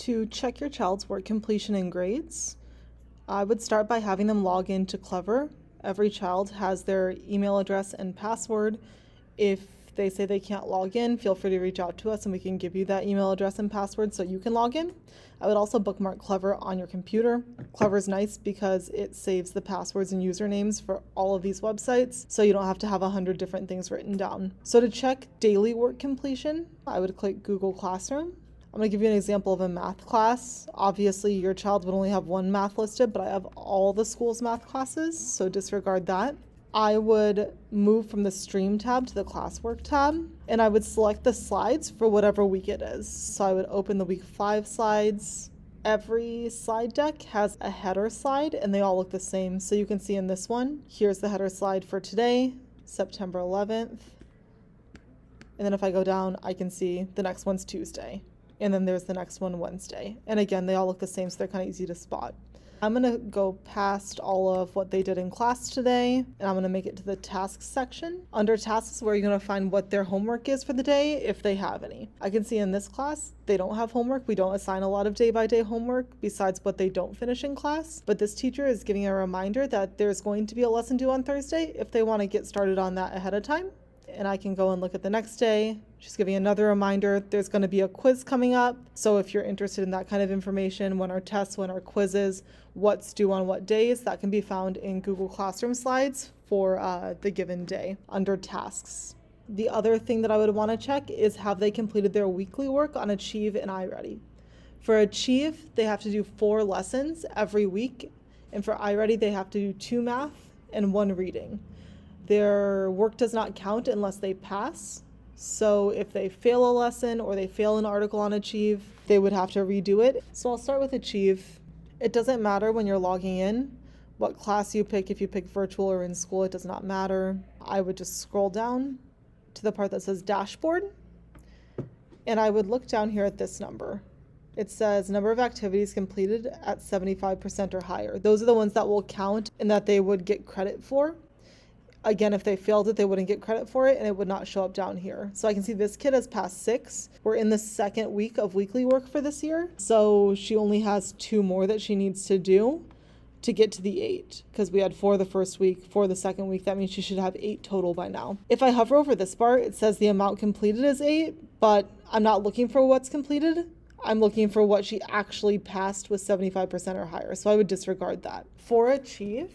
To check your child's work completion and grades, I would start by having them log into Clever. Every child has their email address and password. If they say they can't log in, feel free to reach out to us and we can give you that email address and password so you can log in. I would also bookmark Clever on your computer. Clever is nice because it saves the passwords and usernames for all of these websites, so you don't have to have 100 different things written down. So to check daily work completion, I would click Google Classroom. I'm going to give you an example of a math class. Obviously, your child would only have one math listed, but I have all the school's math classes, so disregard that. I would move from the Stream tab to the Classwork tab, and I would select the slides for whatever week it is. So I would open the week 5 slides. Every slide deck has a header slide, and they all look the same. So you can see in this one, here's the header slide for today, September 11th. And then if I go down, I can see the next one's Tuesday. And then there's the next one Wednesday. And again, they all look the same, so they're kind of easy to spot. I'm going to go past all of what they did in class today, and I'm going to make it to the tasks section. Under tasks, where you're going to find what their homework is for the day, if they have any. I can see in this class, they don't have homework. We don't assign a lot of day-by-day homework besides what they don't finish in class. But this teacher is giving a reminder that there's going to be a lesson due on Thursday if they want to get started on that ahead of time. And I can go and look at the next day. She's giving another reminder. There's going to be a quiz coming up. So if you're interested in that kind of information, when our tests, when our quizzes, what's due on what days, that can be found in Google Classroom slides for the given day under tasks. The other thing that I would want to check is have they completed their weekly work on Achieve and iReady. For Achieve, they have to do 4 lessons every week. And for iReady, they have to do 2 math and 1 reading. Their work does not count unless they pass. So if they fail a lesson or they fail an article on Achieve, they would have to redo it. So I'll start with Achieve. It doesn't matter when you're logging in, what class you pick. If you pick virtual or in school, it does not matter. I would just scroll down to the part that says dashboard. And I would look down here at this number. It says number of activities completed at 75% or higher. Those are the ones that will count and that they would get credit for. Again, if they failed it, they wouldn't get credit for it and it would not show up down here. So I can see this kid has passed 6. We're in the 2nd week of weekly work for this year. So she only has 2 more that she needs to do to get to the 8, because we had 4 the first week, 4 the second week. That means she should have 8 total by now. If I hover over this bar, it says the amount completed is 8, but I'm not looking for what's completed. I'm looking for what she actually passed with 75% or higher. So I would disregard that. For Achieve,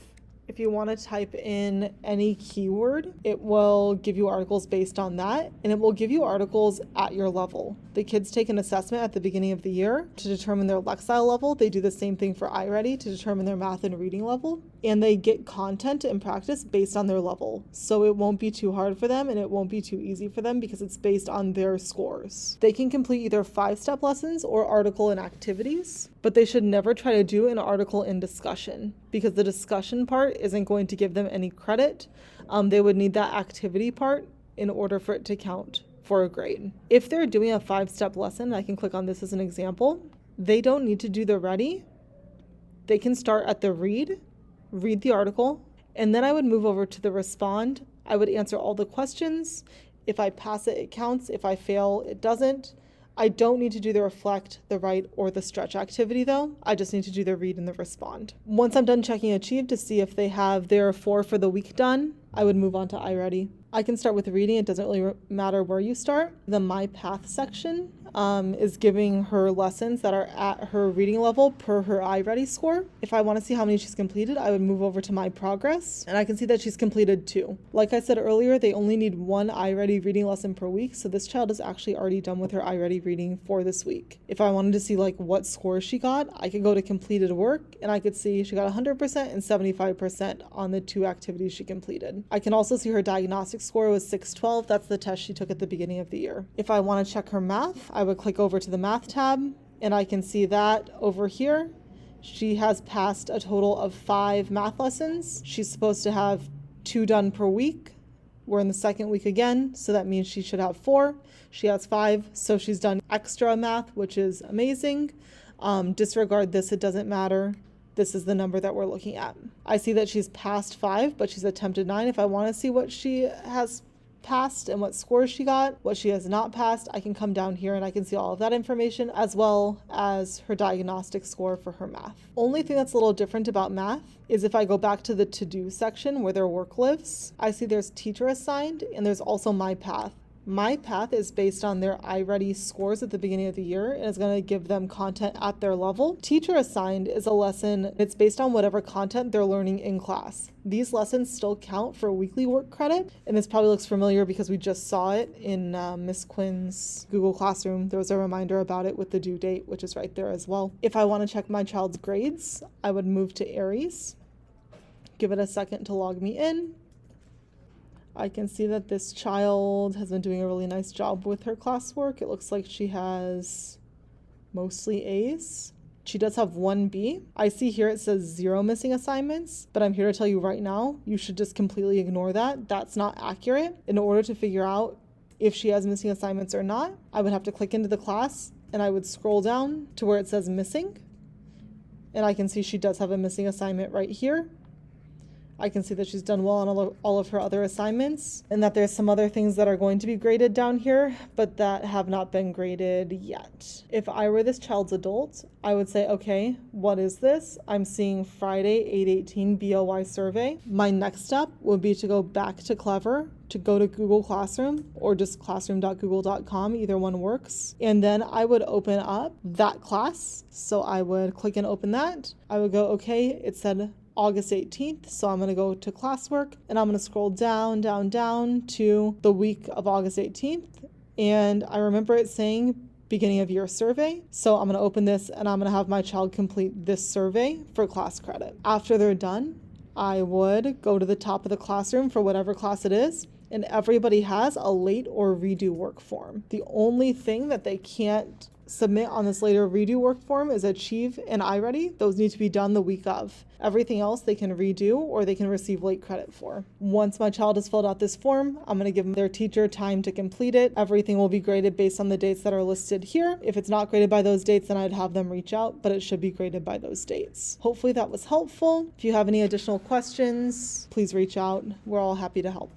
if you want to type in any keyword, it will give you articles based on that, and it will give you articles at your level. The kids take an assessment at the beginning of the year to determine their Lexile level. They do the same thing for iReady to determine their math and reading level, and they get content and practice based on their level. So it won't be too hard for them and it won't be too easy for them because it's based on their scores. They can complete either 5-step lessons or article and activities, but they should never try to do an article in discussion because the discussion part isn't going to give them any credit. They would need that activity part in order for it to count for a grade. If they're doing a 5-step lesson, I can click on this as an example. They don't need to do the ready. They can start at the read the article, and then I would move over to the respond. I would answer all the questions. If I pass it, it counts. If I fail, it doesn't. I don't need to do the reflect, the write, or the stretch activity though. I just need to do the read and the respond. Once I'm done checking Achieve to see if they have their 4 for the week done, I would move on to iReady. I can start with reading. It doesn't really matter where you start. The My Path section is giving her lessons that are at her reading level per her iReady score. If I want to see how many she's completed, I would move over to My Progress, and I can see that she's completed 2. Like I said earlier, they only need 1 iReady reading lesson per week, so this child is actually already done with her iReady reading for this week. If I wanted to see like what score she got, I could go to completed work, and I could see she got 100% and 75% on the 2 activities she completed. I can also see her diagnostic score was 612. That's the test she took at the beginning of the year. If I want to check her math, I would click over to the math tab, and I can see that over here she has passed a total of 5 math lessons. She's supposed to have 2 done per week. We're in the 2nd week again, so that means she should have 4. She has 5, so she's done extra math, which is amazing. Disregard this, it doesn't matter. This is the number that we're looking at. I see that she's passed 5, but she's attempted 9. If I want to see what she has passed and what scores she got, what she has not passed. I can come down here and I can see all of that information, as well as her diagnostic score for her math. Only thing that's a little different about math is if I go back to the to-do section where their work lives, I see there's teacher assigned and there's also my path. My path is based on their iReady scores at the beginning of the year and is going to give them content at their level. Teacher assigned is a lesson. It's based on whatever content they're learning in class. These lessons still count for weekly work credit, and this probably looks familiar because we just saw it in Miss Quinn's Google Classroom. There was a reminder about it with the due date, which is right there as well. If I want to check my child's grades, I would move to Aries, give it a second to log me in. I can see that this child has been doing a really nice job with her classwork. It looks like she has mostly A's. She does have 1 B. I see here it says 0 missing assignments, but I'm here to tell you right now, you should just completely ignore that. That's not accurate. In order to figure out if she has missing assignments or not, I would have to click into the class and I would scroll down to where it says missing. And I can see she does have a missing assignment right here. I can see that she's done well on all of her other assignments, and that there's some other things that are going to be graded down here, but that have not been graded yet. If I were this child's adult, I would say, okay, what is this? I'm seeing Friday 8/18 BOY survey. My next step would be to go back to Clever, to go to Google Classroom or just classroom.google.com, either one works. And then I would open up that class. So I would click and open that. I would go, okay, it said August 18th. So I'm going to go to classwork and I'm going to scroll down to the week of August 18th. And I remember it saying beginning of year survey. So I'm going to open this and I'm going to have my child complete this survey for class credit. After they're done, I would go to the top of the classroom for whatever class it is. And everybody has a late or redo work form. The only thing that they can't submit on this later redo work form is Achieve and iReady. Those need to be done the week of. Everything else they can redo or they can receive late credit for. Once my child has filled out this form, I'm going to give their teacher time to complete it. Everything will be graded based on the dates that are listed here. If it's not graded by those dates, then I'd have them reach out, but it should be graded by those dates. Hopefully that was helpful. If you have any additional questions, please reach out. We're all happy to help.